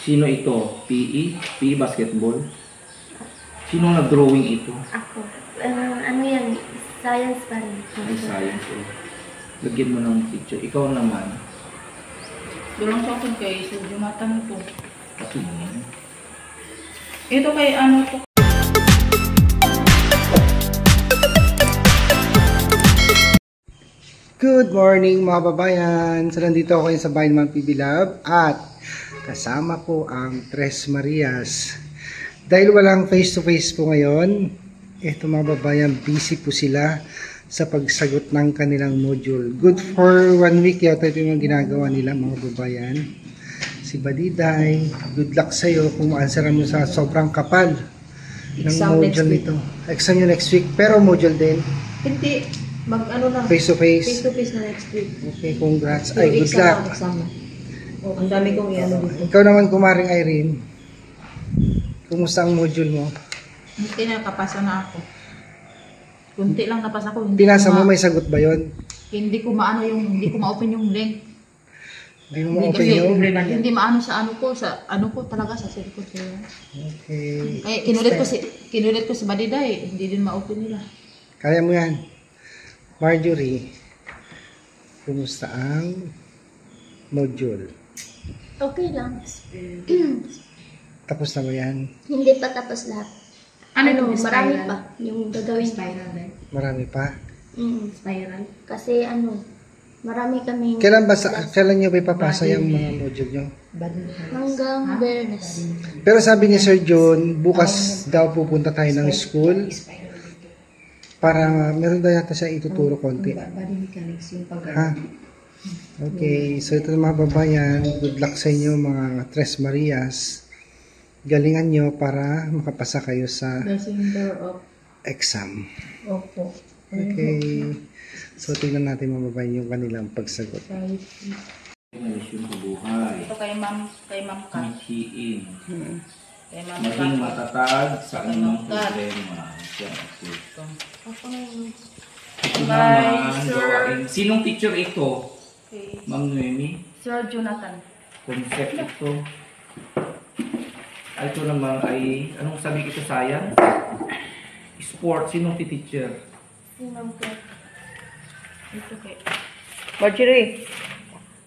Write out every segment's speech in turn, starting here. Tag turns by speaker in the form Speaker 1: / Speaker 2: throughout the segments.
Speaker 1: Sino ito? PE? PE basketball? Sino nag-drawing ito?
Speaker 2: Ako. Ano yan? Science pa rin.
Speaker 1: Ay, science. Oh. Lagyan mo ng picture. Ikaw naman.
Speaker 3: Doon sa akin kay Sir Jonathan to.
Speaker 1: Patingin.
Speaker 3: Ito kay ano to.
Speaker 4: Good morning mga babayan! So nandito ako sa bahay ng PB Lab at kasama ko ang Tres Marias. Dahil walang face to face po ngayon, eto mga babayan, busy po sila sa pagsagot ng kanilang module. Good for 1 week yata ito yung ginagawa nila mga babayan. Si Badiday, good luck sa'yo kung ma-answeran mo sa sobrang kapal ng module nito. Exam nyo next week, pero module din.
Speaker 5: Hindi. Mag-ano na.
Speaker 4: Face to face.
Speaker 5: Face to face na next week.
Speaker 4: Okay, congrats. Ay, good luck.
Speaker 5: Oh, ang dami kong i-ano dito.
Speaker 4: Ikaw naman, kumaring Irene. Kumusta ang module mo?
Speaker 3: Hindi na kapasa na ako. Kunti lang napasa ko.
Speaker 4: Pinasa mo, may sagot ba yon?
Speaker 3: Hindi ko maano yung, hindi ko ma-open yung link.
Speaker 4: Hindi mo ma-open
Speaker 3: Kasi
Speaker 4: yung?
Speaker 3: hindi maano sa ano ko talaga sa cellphone ko.
Speaker 4: Okay.
Speaker 3: Ay, kinulit ko si Badiday, hindi din ma-open nila.
Speaker 4: Kaya mo yan. Marjorie, kumusta ang module?
Speaker 2: Okay lang.
Speaker 4: Tapos na ba yan?
Speaker 2: Hindi pa tapos lahat.
Speaker 5: Ano,
Speaker 2: marami
Speaker 5: spiral?
Speaker 2: pa yung gagawin.
Speaker 5: Spiral din.
Speaker 4: Marami pa?
Speaker 5: Spiral.
Speaker 2: Kasi marami kaming
Speaker 4: Kailan nyo ba ipapasa yung mga module nyo?
Speaker 2: hanggang Bernes.
Speaker 4: Pero sabi ni Sir John, bukas daw pupunta tayo ng school para meron daw yata siya ituturo konti.
Speaker 5: Body mechanics yung
Speaker 4: Ha? Okay, so ito mga babayan, good luck sa inyo mga Tres Marias. Galingan nyo para makapasa kayo sa
Speaker 3: The center of
Speaker 4: exam.
Speaker 3: Opo.
Speaker 4: Okay. So tingnan natin mga babayan yung kanilang pagsagot.
Speaker 1: Mission sa buhay.
Speaker 3: Ito kay Ma'am Kat.
Speaker 1: Hihiin.
Speaker 3: Kay Ma'am
Speaker 1: Maging
Speaker 3: Kat.
Speaker 1: matatag sa inyong problema.
Speaker 2: Ako na yung
Speaker 1: Ito
Speaker 3: Bye,
Speaker 1: naman,
Speaker 3: sir.
Speaker 1: gawain. Sinong teacher ito?
Speaker 3: Okay.
Speaker 1: Ma'am Noemi?
Speaker 3: Sir Jonathan.
Speaker 1: Concept ito. Ito naman ay, anong sabi ito, science? Sport, sinong teacher?
Speaker 2: si Ma'am Claire.
Speaker 3: Ito kay
Speaker 5: Marjorie.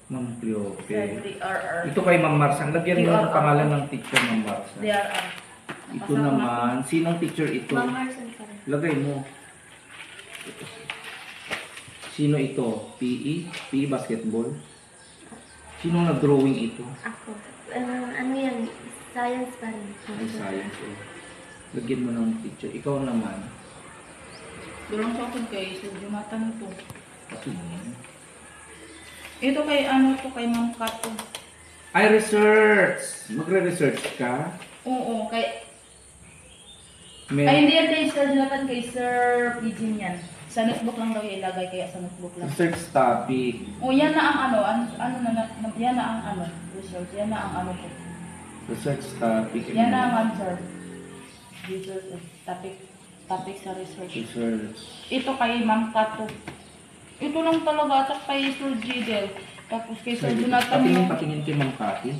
Speaker 1: Ma'am Cleope.
Speaker 3: DRR.
Speaker 1: Ito kay Ma'am Marsan. Lagyan mo ang pangalan ng teacher, Ma'am Marsan.
Speaker 3: DRR.
Speaker 1: Ito naman, sinong teacher ito?
Speaker 2: Ma'am Marsan pa rin.
Speaker 1: Lagay mo. Sino ito? PE? PE basketball? Sino nag-drawing ito?
Speaker 2: Ako. Ano yan? Science pa rin.
Speaker 1: Ay, science. Oh. Lagyan mo ng picture. Ikaw naman.
Speaker 3: Doon sa akin kay Sir Jonathan to.
Speaker 1: Patingin.
Speaker 3: Ito kay ano to, kay Ma'am Kat to.
Speaker 1: Ay, research! Magre-research ka?
Speaker 3: Oo, ay hindi yan kay Sir Jonathan, kay Sir Pigeon yan. Sa notebook lang daw ilagay, kaya sa notebook lang.
Speaker 1: Research topic.
Speaker 3: O yan na ang yan na ang ano, research, yan na ang ano po.
Speaker 1: Research topic.
Speaker 3: Yan na ang answer. Research, topic sa research.
Speaker 1: Research.
Speaker 3: Ito kay Ma'am Kat to. Ito lang talaga, at kay Sir Jidel. Tapos kay Sir Jonathan.
Speaker 1: Patingin kay Ma'am Cathy.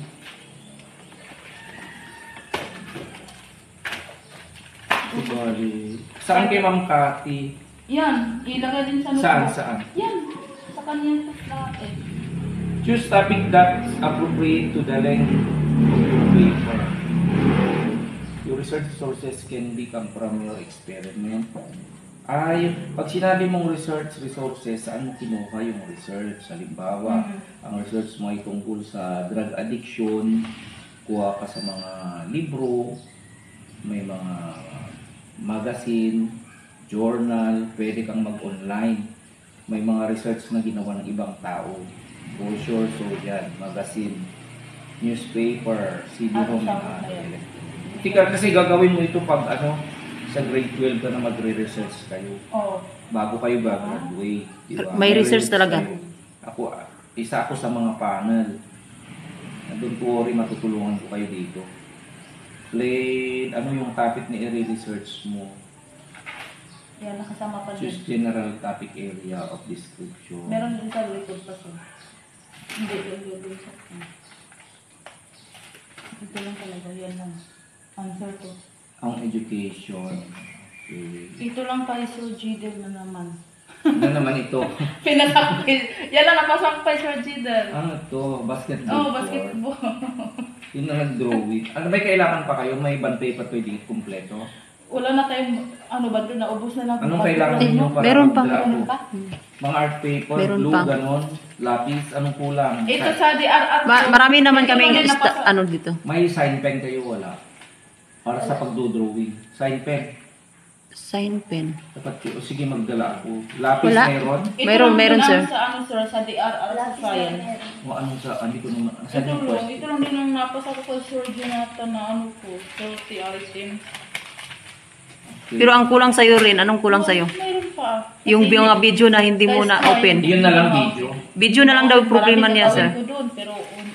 Speaker 1: Saan kay Ma'am Cathy?
Speaker 3: Yan, ilagay din sa notebook.
Speaker 1: Saan?
Speaker 3: Yan, sa kanya lahat eh.
Speaker 1: Choose topic that's appropriate to the length of your paper. Your research sources can come from your experiment. Ay, pag sinabi mong research resources, saan mo kinuha yung research? Halimbawa, ang research mo ay tungkol sa drug addiction, kuha ka sa mga libro, may mga magazine, journal, pwede kang mag-online. May mga research na ginawa ng ibang tao. Brochure, so yan, magazine, newspaper, CD-ROM, Tika, kasi gagawin mo ito pag sa grade 12 ka na magre-research kayo.
Speaker 3: Oo.
Speaker 1: Bago kayo graduate, di ba?
Speaker 5: May research talaga.
Speaker 1: Kayo. Isa ako sa mga panel. Doon po rin matutulungan ko kayo dito. Play, ano yung topic na i-research mo?
Speaker 3: Yan, nakasama pa din.
Speaker 1: Choose general topic area of description.
Speaker 3: Meron din sa likod pa siya. Hindi, sa Ito lang talaga, yan lang. Answer to.
Speaker 1: Ang education. Okay.
Speaker 3: Ito lang kay Sir Jidel na naman.
Speaker 1: Ano naman ito?
Speaker 3: Pinasakit. Yan lang napasok kay Sir Jidel.
Speaker 1: Ano to? Basketball.
Speaker 3: Oh, basketball.
Speaker 1: Yun na lang drawing. Ano may kailangan pa kayo? May band paper pwede kumpleto?
Speaker 3: Wala na tayong, ano ba doon, naubos na lang.
Speaker 1: Anong kailangan niyo para
Speaker 5: meron pa.
Speaker 1: mag-draw?
Speaker 3: Meron pa?
Speaker 1: Mga art paper,
Speaker 5: Meron
Speaker 1: glue,
Speaker 5: pa.
Speaker 1: ganon, lapis, anong kulang?
Speaker 3: Ito sa DRR.
Speaker 5: Marami naman
Speaker 3: Ito
Speaker 5: kaming
Speaker 3: lang din napasa-
Speaker 5: ano dito.
Speaker 1: May sign pen kayo wala? Para sa pagdodrawing. Sign pen.
Speaker 5: Sign pen.
Speaker 1: Dapat ko. Sige, magdala ako. Lapis
Speaker 5: Wala.
Speaker 1: meron?
Speaker 3: Ito
Speaker 5: Meron,
Speaker 3: lang
Speaker 5: meron,
Speaker 3: din
Speaker 5: sir.
Speaker 3: ang Sa ano sir, sa DRR sa science.
Speaker 1: O anong sa, hindi ko naman. Saan
Speaker 3: Ito
Speaker 1: yung
Speaker 3: lang,
Speaker 1: question?
Speaker 3: ito lang din ang napasa ko kay Sir Jonathan na ano ko, 30 items.
Speaker 1: Okay.
Speaker 5: Pero ang kulang sa'yo rin, anong kulang sa'yo?
Speaker 3: Meron pa.
Speaker 5: Yung
Speaker 3: Kasi
Speaker 5: mga video na hindi mo na open.
Speaker 1: Yun na lang video.
Speaker 5: Video na lang daw problema niya, sir.
Speaker 3: Marami na gawin ko doon, pero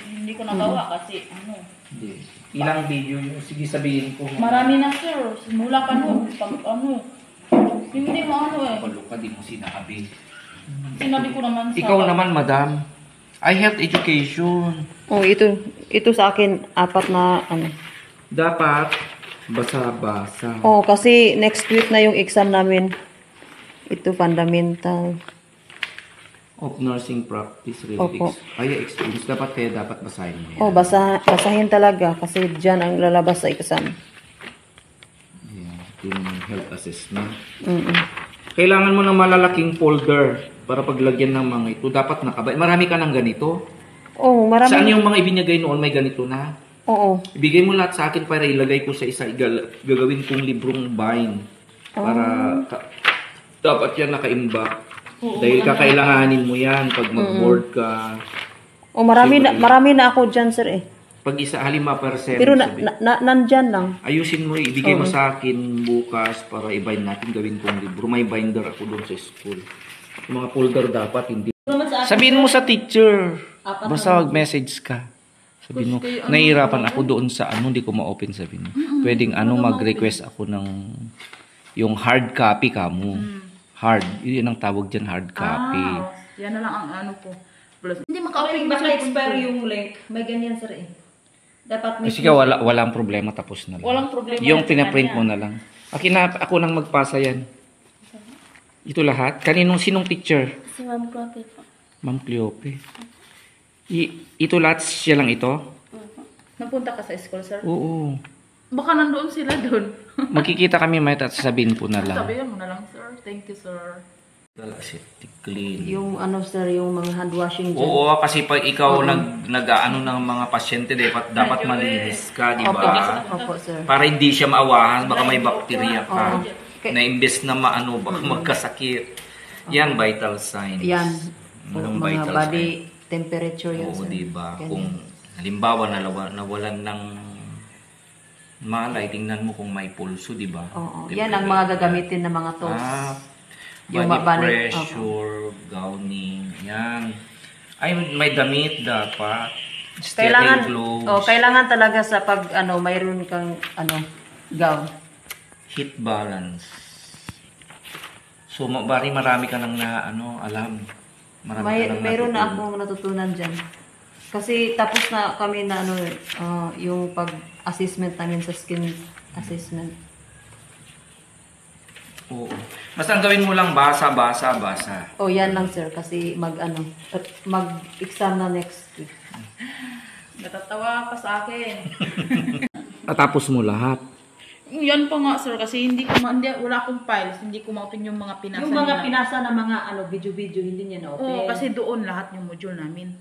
Speaker 3: hindi ko nagawa kasi ano.
Speaker 1: Hindi. Ilang video yun? Sige, sabihin ko.
Speaker 3: Marami na sir, simula pa noon, pag ano. Hindi mo ano eh.
Speaker 1: Palo ka, di mo sinabi.
Speaker 3: Sinabi ko naman sa...
Speaker 1: Ikaw naman, madam. I health education.
Speaker 5: Oh, ito sa akin, 4 na ano.
Speaker 1: Dapat basa-basa.
Speaker 5: Oh, kasi next week na yung exam namin. Ito, fundamental.
Speaker 1: Of nursing practice
Speaker 5: Opo.
Speaker 1: experience. Dapat kaya dapat basahin mo yan.
Speaker 5: Oh, basahin talaga kasi dyan ang lalabas sa exam.
Speaker 1: Yeah, yung health assessment.
Speaker 5: Mm-mm.
Speaker 1: Kailangan mo ng malalaking folder para paglagyan ng mga ito. Dapat nakabay. Marami ka ng ganito.
Speaker 5: Oh, marami.
Speaker 1: Saan yung mga ibinigay noon may ganito na?
Speaker 5: Oo.
Speaker 1: Ibigay mo lahat sa akin para ilagay ko sa isa. Gagawin kong librong bind. Para dapat yan nakaimbak. Dahil kakailanganin mo yan pag mag-board ka.
Speaker 5: Oh, marami na ako dyan, sir eh.
Speaker 1: Pag isa, halimbawa percent.
Speaker 5: Pero nandyan lang.
Speaker 1: Ayusin mo, ibigay mo sa akin bukas para i-bind natin, gawin kong libro. May binder ako doon sa school. Yung mga folder dapat, hindi. Sabihin mo sa teacher. Basta mag-message ka. Sabihin mo, nahihirapan ako doon sa ano, hindi ko ma-open, sabihin mo. Pwedeng ano, mag-request ako ng yung hard copy ka mo. Hard. Yun ang tawag dyan, hard copy.
Speaker 3: Yan na lang ang ano ko. Plus, hindi
Speaker 5: Kapag maka-expire yung link, may ganyan, sir eh. Dapat may...
Speaker 1: Kasi walang problema, tapos na lang.
Speaker 3: walang problema.
Speaker 1: Yung pinaprint mo na lang. Ako nang magpasa yan. Ito lahat. Sinong teacher?
Speaker 2: Si Ma'am Cloppy po.
Speaker 1: Ma'am Cleope. Ito lahat, siya lang ito?
Speaker 3: Napunta ka sa school, sir?
Speaker 1: Oo.
Speaker 3: Baka nandoon sila doon.
Speaker 1: Magkikita kami may sabihin ko na lang.
Speaker 3: Sabihin mo na lang, sir. Thank you, sir.
Speaker 1: Aseptic clean.
Speaker 5: Yung ano, sir, yung mga hand washing dyan.
Speaker 1: Oo, kasi pag ikaw nag-ano ng mga pasyente, dapat malinis ka, di ba?
Speaker 5: Opo, sir.
Speaker 1: Para hindi siya maawahan, baka may bakterya ka.
Speaker 5: Oo.
Speaker 1: Na imbes na maano, baka magkasakit. Yan, vital signs.
Speaker 5: Yan.
Speaker 1: Anong
Speaker 5: Mga
Speaker 1: vital
Speaker 5: body
Speaker 1: signs?
Speaker 5: temperature yun,
Speaker 1: Oo,
Speaker 5: sir.
Speaker 1: di ba?
Speaker 5: Ganyan.
Speaker 1: Kung halimbawa nawalan ng malay, tingnan mo kung may pulso, di ba?
Speaker 5: Oo. Yan ang mga gagamitin na mga tools. Yung
Speaker 1: Body
Speaker 5: body-
Speaker 1: pressure, gowning, yan. Ay, may damit dapat. Sterile gloves.
Speaker 5: Kailangan talaga sa pag mayroon kang gown.
Speaker 1: Heat balance. So, marami ka nang alam.
Speaker 5: Mayroon na akong natutunan dyan. Kasi tapos na kami na yung pag-assessment namin sa skin assessment.
Speaker 1: Oo. Basta ang gawin mo lang basa.
Speaker 5: Oh, yan lang, sir. Kasi mag-exam na next week.
Speaker 3: Natatawa pa sa akin.
Speaker 1: Natapos mo lahat.
Speaker 3: Yan pa nga, sir. Kasi wala akong files. Hindi ko ma-open yung mga pinasa
Speaker 5: Yung mga
Speaker 3: nila.
Speaker 5: pinasa na mga video-video, hindi niya na-open.
Speaker 3: Oo, kasi doon lahat yung module namin.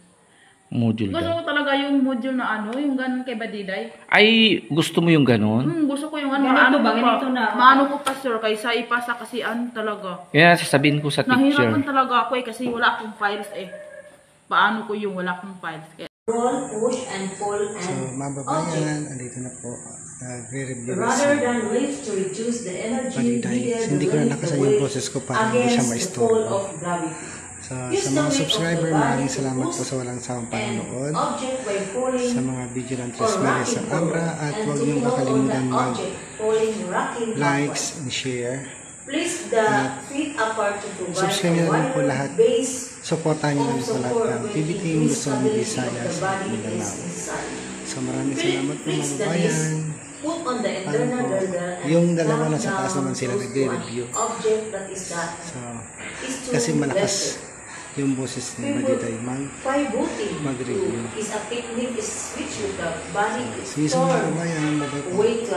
Speaker 1: Module
Speaker 3: Gusto ko talaga yung module na yung ganun kay Badiday.
Speaker 1: Ay, gusto mo yung ganon?
Speaker 3: Gusto ko yung
Speaker 5: Ganito ba? Ganito na.
Speaker 3: Maano ko pa, sir, kaysa ipasa kasi talaga.
Speaker 1: Kaya sasabihin ko sa teacher.
Speaker 3: Nahirapan talaga ako kasi wala akong files eh. Paano ko yung wala akong files? Kaya
Speaker 5: Roll, push, and pull,
Speaker 4: So, mababayan, andito na po. Nagre-review
Speaker 5: rather than lift to reduce the energy
Speaker 4: Paliday.
Speaker 5: needed
Speaker 4: Hindi ko na
Speaker 5: to
Speaker 4: nakasan
Speaker 5: lift
Speaker 4: yung
Speaker 5: the
Speaker 4: process ko para
Speaker 5: weight
Speaker 4: hindi siya
Speaker 5: against the pull
Speaker 4: ma-store.
Speaker 5: of gravity.
Speaker 4: So, sa mga subscriber, maraming salamat po sa walang sawang panonood.
Speaker 5: Object by pulling
Speaker 4: Sa mga video ng Tres
Speaker 5: or
Speaker 4: Marias sa
Speaker 5: rocking
Speaker 4: Ambra.
Speaker 5: forward.
Speaker 4: At
Speaker 5: And
Speaker 4: huwag
Speaker 5: to
Speaker 4: niyong
Speaker 5: hold
Speaker 4: kakalimutan
Speaker 5: on that object, pulling, rocking
Speaker 4: mag-likes
Speaker 5: upward.
Speaker 4: and share.
Speaker 5: Place the feet apart to provide
Speaker 4: Subscribe niyo
Speaker 5: a
Speaker 4: na rin po
Speaker 5: wider
Speaker 4: lahat.
Speaker 5: base
Speaker 4: Supportahan niyo
Speaker 5: of
Speaker 4: rin po lahat
Speaker 5: support
Speaker 4: ng
Speaker 5: when
Speaker 4: PB
Speaker 5: it
Speaker 4: Team,
Speaker 5: is
Speaker 4: Luzon,
Speaker 5: stability
Speaker 4: Visayas,
Speaker 5: of the
Speaker 4: at
Speaker 5: body is
Speaker 4: Mindanao.
Speaker 5: inside.
Speaker 4: So maraming salamat po mga kababayan.
Speaker 6: Put on the
Speaker 4: Ano
Speaker 6: internal
Speaker 4: po,
Speaker 6: girder and
Speaker 4: yung dalawa
Speaker 6: calm
Speaker 4: nasa taas
Speaker 6: down
Speaker 4: naman sila
Speaker 6: close to an
Speaker 4: nagre-review.
Speaker 6: object that is that
Speaker 4: So,
Speaker 6: is to
Speaker 4: kasi malakas
Speaker 6: lessen.
Speaker 4: yung boses ni Maditay
Speaker 6: Fireboating
Speaker 4: mag-review.
Speaker 6: is a technique is which you the body is
Speaker 4: See you sa mga
Speaker 6: stored
Speaker 4: kababayan. Bye-bye po.
Speaker 6: weight